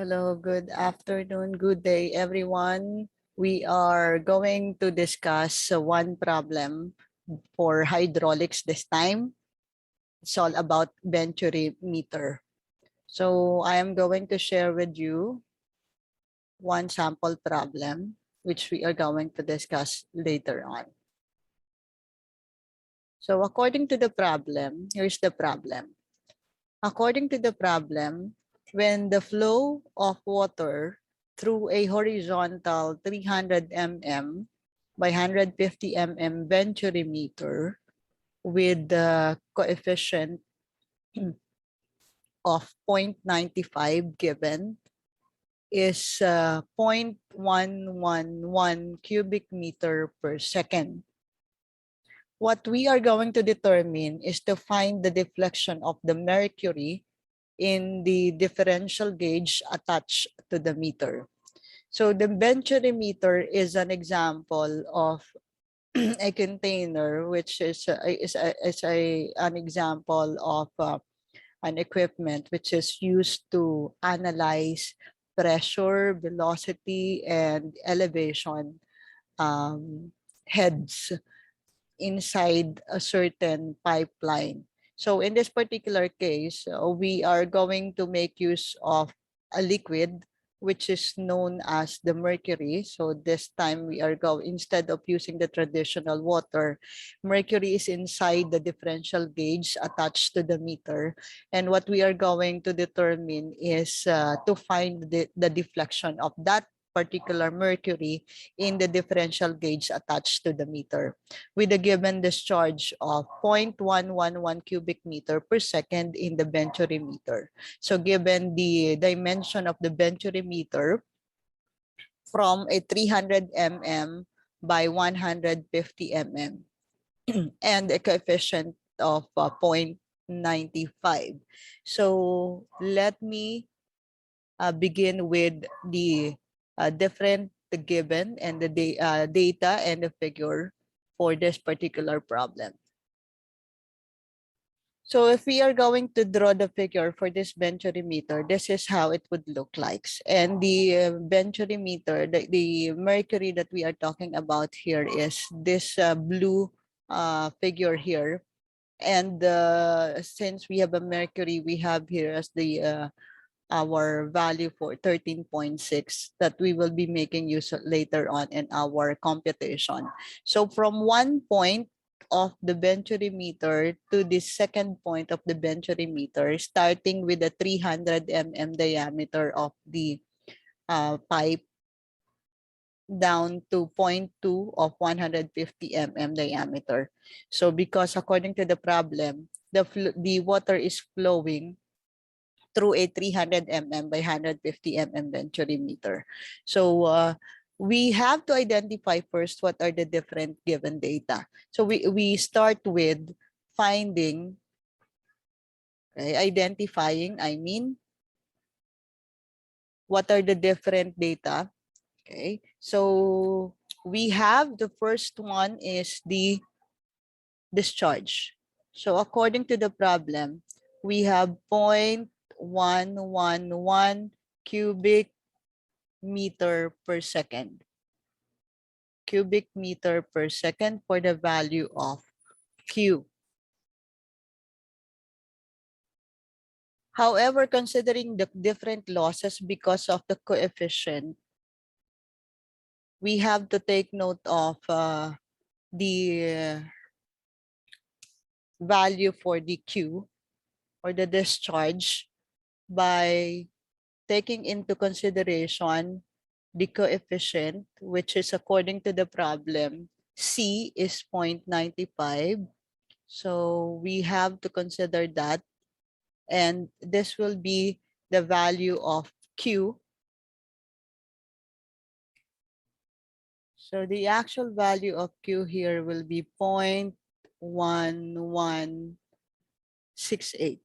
Hello, good afternoon, good day, everyone. We are going to discuss one problem for hydraulics this time. It's all about Venturi meter. So I am going to share with you one sample problem, which we are going to discuss later on. So according to the problem, here's the problem. According to the problem, when the flow of water through a horizontal 300 mm by 150 mm Venturi meter with the coefficient of 0.95 given is 0.111 cubic meter per second. What we are going to determine is to find the deflection of the mercury in the differential gauge attached to the meter. So the Venturi meter is an example of a container, which is an example of an equipment which is used to analyze pressure, velocity, and elevation heads inside a certain pipeline. So in this particular case, we are going to make use of a liquid which is known as the mercury. So this time we are instead of using the traditional water, mercury is inside the differential gauge attached to the meter. And what we are going to determine is to find the deflection of that particular mercury in the differential gauge attached to the meter with a given discharge of 0.111 cubic meter per second in the Venturi meter. So given the dimension of the Venturi meter from a 300 mm by 150 mm and a coefficient of 0.95. So let me begin with the different given and the data and the figure for this particular problem. So if we are going to draw the figure for this Venturi meter, this is how it would look like. And the Venturi meter, the mercury that we are talking about here is this blue figure here. And since we have a mercury, we have here as the our value for 13.6 that we will be making use of later on in our computation. So from one point of the Venturi meter to the second point of the Venturi meter, starting with the 300 mm diameter of the pipe down to 0.2 of 150 mm diameter. So because according to the problem, the water is flowing through a 300 mm by 150 mm Venturi meter. So we have to identify first what are the different given data. So we start with finding, okay, identifying, I mean, what are the different data. Okay, so we have the first one is the discharge. So according to the problem, we have 0.111 cubic meter per second. Cubic meter per second for the value of Q. However, considering the different losses because of the coefficient, we have to take note of the value for the Q or the discharge by taking into consideration the coefficient, which is according to the problem, C is 0.95. So we have to consider that. And this will be the value of Q. So the actual value of Q here will be 0.1168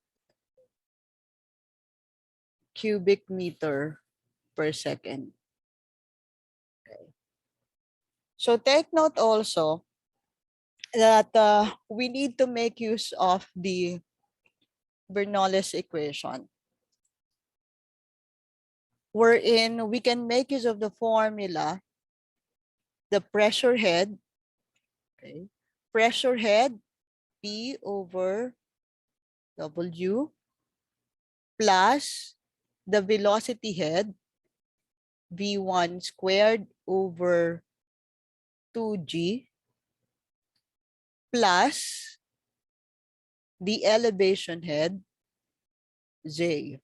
cubic meter per second. Okay. So take note also that we need to make use of the Bernoulli's equation. wherein we can make use of the formula, the pressure head, okay, pressure head P over W plus the velocity head V1 squared over 2G plus the elevation head J.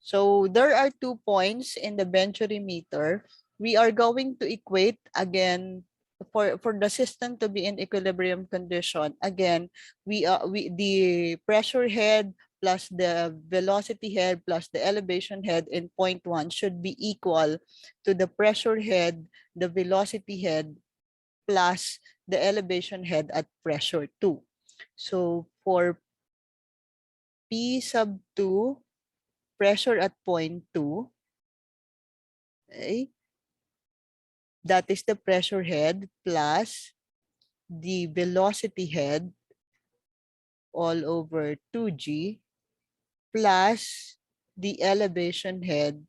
So there are 2 points in the Venturi meter. We are going to equate again for the system to be in equilibrium condition. Again, we the pressure head plus the velocity head plus the elevation head in point 1 should be equal to the pressure head, the velocity head plus the elevation head at pressure 2. So for P sub 2, pressure at point 2, okay, that is the pressure head plus the velocity head all over 2G plus the elevation head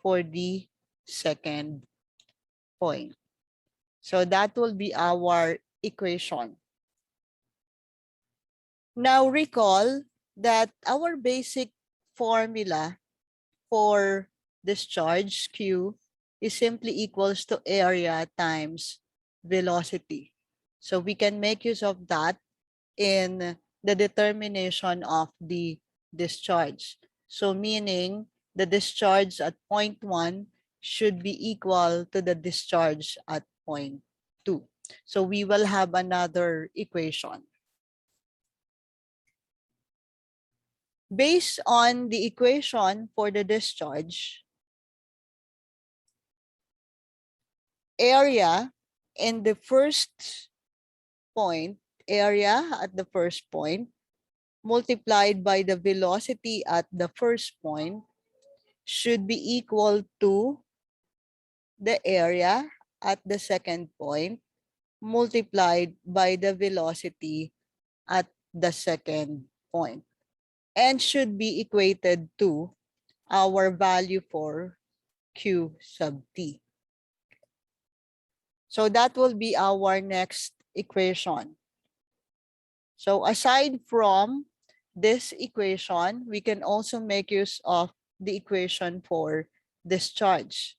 for the second point. So that will be our equation. Now recall that our basic formula for discharge Q is simply equals to area times velocity. So we can make use of that in the determination of the discharge. So meaning the discharge at point 1 should be equal to the discharge at point 2. So we will have another equation. Based on the equation for the discharge, area in the first point, area at the first point, multiplied by the velocity at the first point should be equal to the area at the second point multiplied by the velocity at the second point and should be equated to our value for Q sub T. So that will be our next equation. So aside from this equation, we can also make use of the equation for discharge.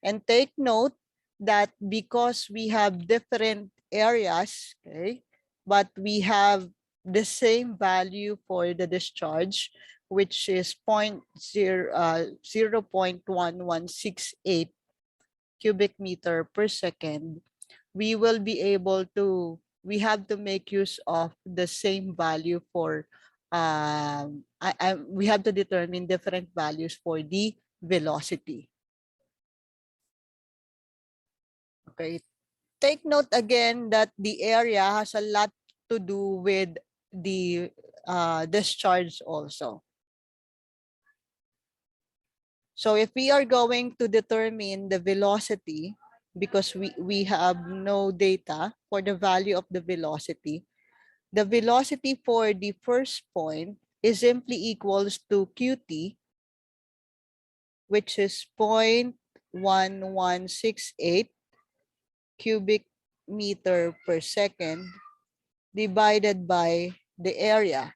And take note that because we have different areas, okay, but we have the same value for the discharge, which is 0.1168 cubic meter per second, we will be able to, we have to make use of the same value for, we have to determine different values for the velocity. Okay. Take note again that the area has a lot to do with the discharge also. So if we are going to determine the velocity, because we have no data for the value of the velocity for the first point is simply equals to QT, which is 0.1168 cubic meter per second divided by the area.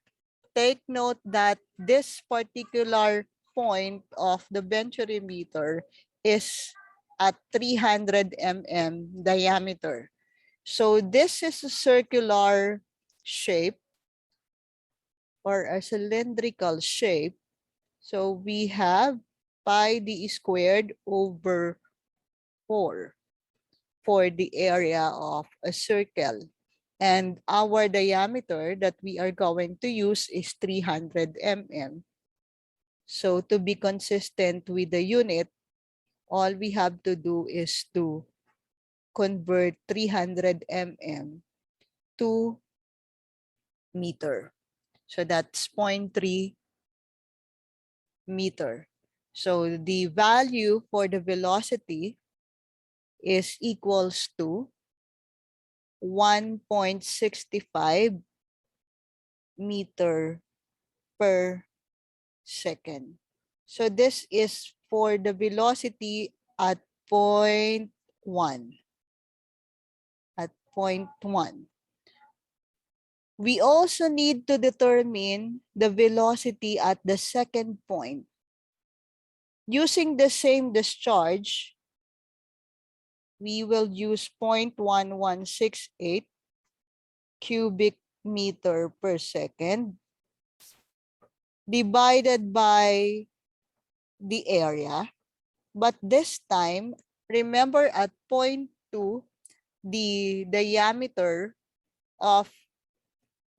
Take note that this particular point of the Venturi meter is at 300 mm diameter. So this is a circular shape or a cylindrical shape. So we have pi d squared over 4 for the area of a circle. And our diameter that we are going to use is 300 mm. So to be consistent with the unit, all we have to do is to convert 300 mm to meter. So that's 0.3 meter. So the value for the velocity is equals to 1.65 meter per second. So this is for the velocity at point 1. At point 1. We also need to determine the velocity at the second point. Using the same discharge, we will use 0.1168 cubic meter per second divided by the area. But this time, remember at point 2, the diameter of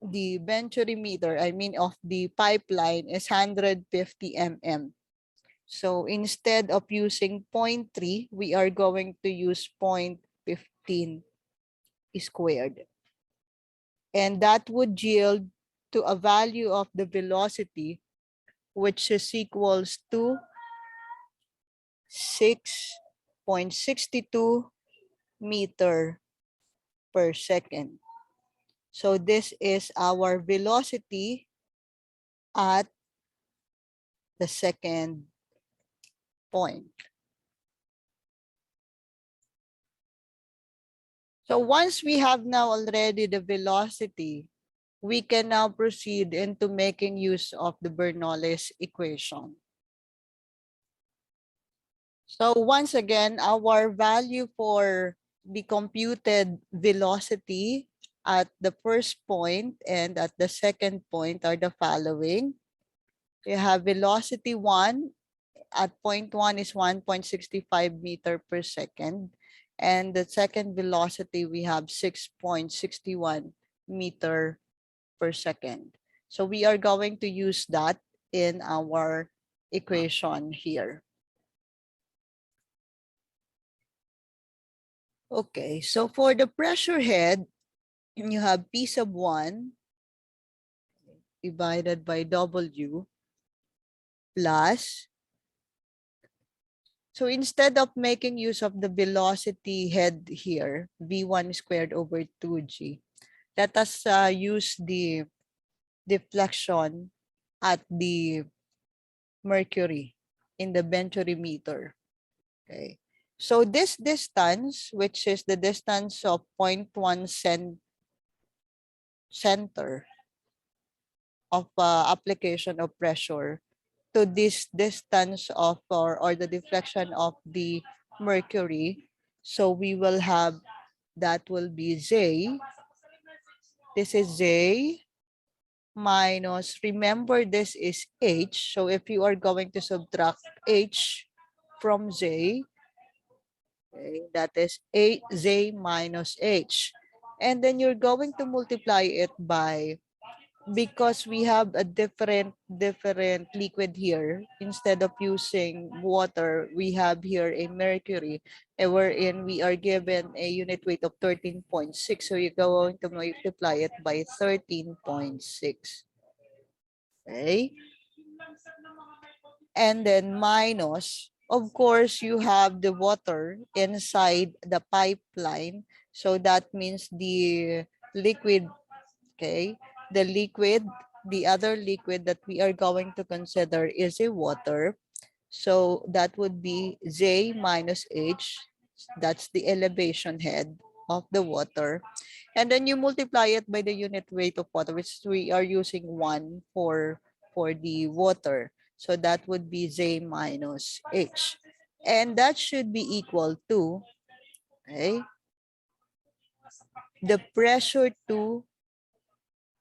the Venturi meter, of the pipeline is 150 mm. So instead of using 0.3, we are going to use 0.15 squared. And that would yield to a value of the velocity which is equals to 6.62 meter per second. So this is our velocity at the second point. So once we have now already the velocity, we can now proceed into making use of the Bernoulli's equation. So once again, our value for the computed velocity at the first point and at the second point are the following. You have velocity 1 at point 1 is 1.65 meter per second. And the second velocity, we have 6.61 meter per second. So we are going to use that in our equation here. Okay, so for the pressure head, you have P sub 1 divided by W plus. So instead of making use of the velocity head here, V1 squared over 2G, let us use the deflection at the mercury in the Venturi meter. Okay. So this distance, which is the distance of 0.1 center of application of pressure to this distance of or the deflection of the mercury. So we will have, that will be Z. This is Z minus, remember this is H. So if you are going to subtract H from Z, okay, that is Z minus H. And then you're going to multiply it by, because we have a different liquid here, instead of using water, we have here a mercury, wherein we are given a unit weight of 13.6. So you're going to multiply it by 13.6. Okay. And then minus, of course, you have the water inside the pipeline. So that means the liquid, okay, the other liquid that we are going to consider is a water. So that would be Z minus H. That's the elevation head of the water. And then you multiply it by the unit weight of water, which we are using 1 for the water. So that would be Z minus H. And that should be equal to, okay, the pressure to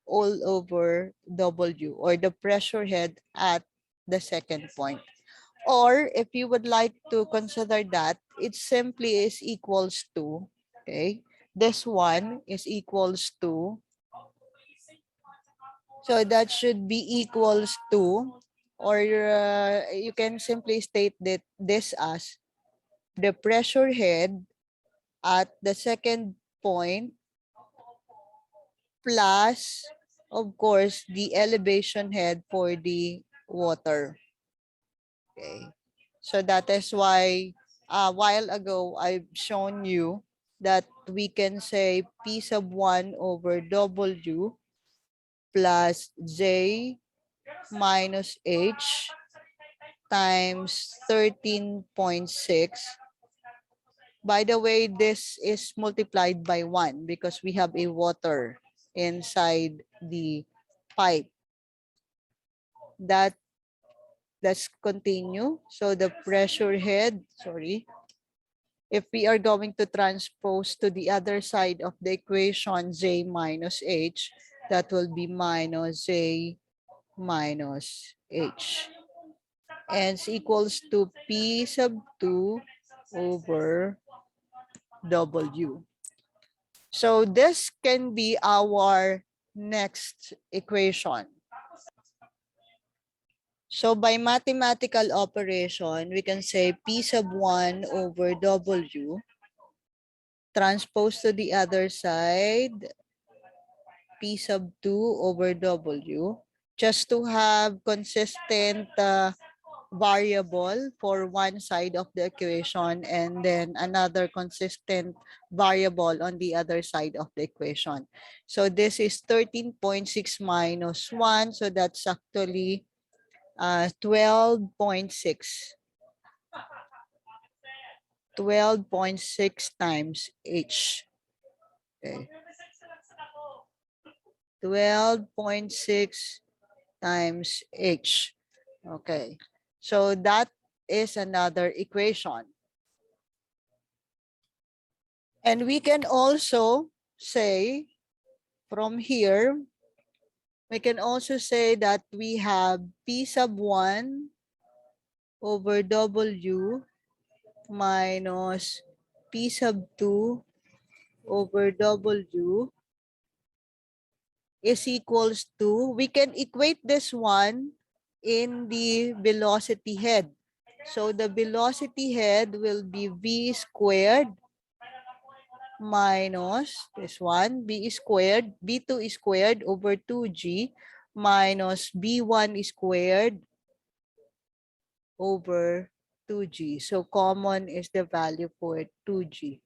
all over W, or the pressure head at the second point. Or if you would like to consider that, it simply is equals to, okay, this one is equals to, so that should be equals to, or you can simply state that this as the pressure head at the second point plus, of course, the elevation head for the water. Okay. So that is why a while ago I've shown you that we can say P sub 1 over W plus J minus H times 13.6. By the way, this is multiplied by 1 because we have a water inside the pipe. Let's continue. So the pressure head, if we are going to transpose to the other side of the equation, Z minus H, that will be minus Z minus H. And it's equals to P sub 2 over W. So this can be our next equation. So by mathematical operation, we can say P sub 1 over W transpose to the other side, P sub 2 over W, just to have consistent variable for one side of the equation and then another consistent variable on the other side of the equation. So this is 13.6 minus 1. So that's actually 12.6. 12.6 times H. Okay. 12.6 times H. Okay. So that is another equation. And we can also say from here, we can also say that we have P sub 1 over W minus P sub 2 over W is equals to, we can equate this one in the velocity head. So the velocity head will be V squared minus this one, B squared, B2 squared over 2G minus B1 squared over 2G. So common is the value for 2G.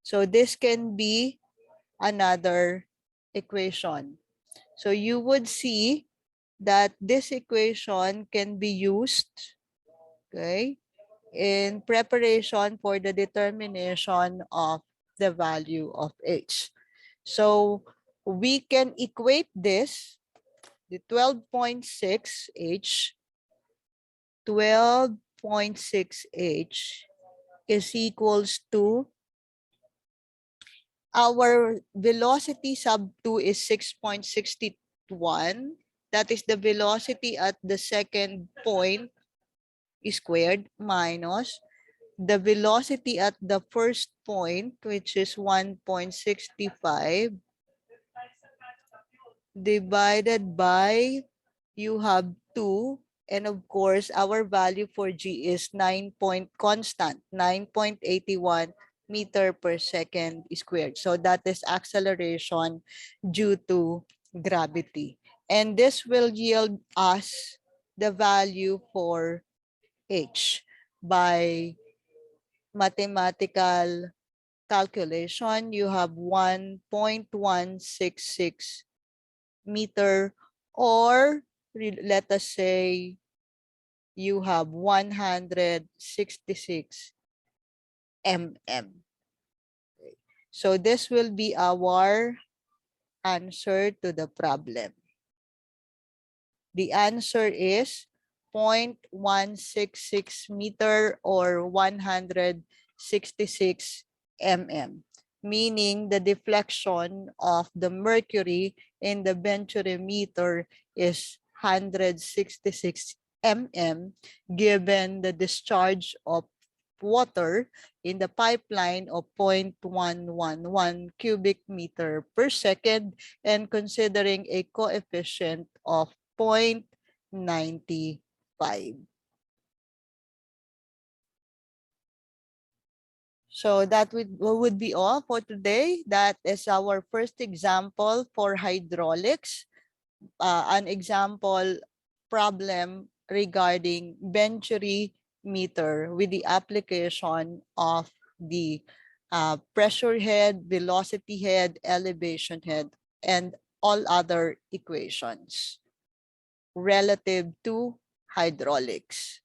So this can be another equation. So you would see that this equation can be used, okay, in preparation for the determination of the value of H. So we can equate this, the 12.6 H, 12.6 H is equals to, our velocity sub 2 is 6.61. That is the velocity at the second point squared minus the velocity at the first point, which is 1.65, divided by, you have 2, and of course our value for G is 9.81 meter per second squared. So that is acceleration due to gravity, and this will yield us the value for H by mathematical calculation. You have 1.166 meter, or let us say you have 166 mm. So this will be our answer to the problem. The answer is 0.166 meter or 166 mm, meaning the deflection of the mercury in the Venturi meter is 166 mm, given the discharge of water in the pipeline of 0.111 cubic meter per second, and considering a coefficient of 0.95. So that would be all for today. That is our first example for hydraulics, an example problem regarding Venturi meter with the application of the pressure head, velocity head, elevation head, and all other equations relative to hydraulics.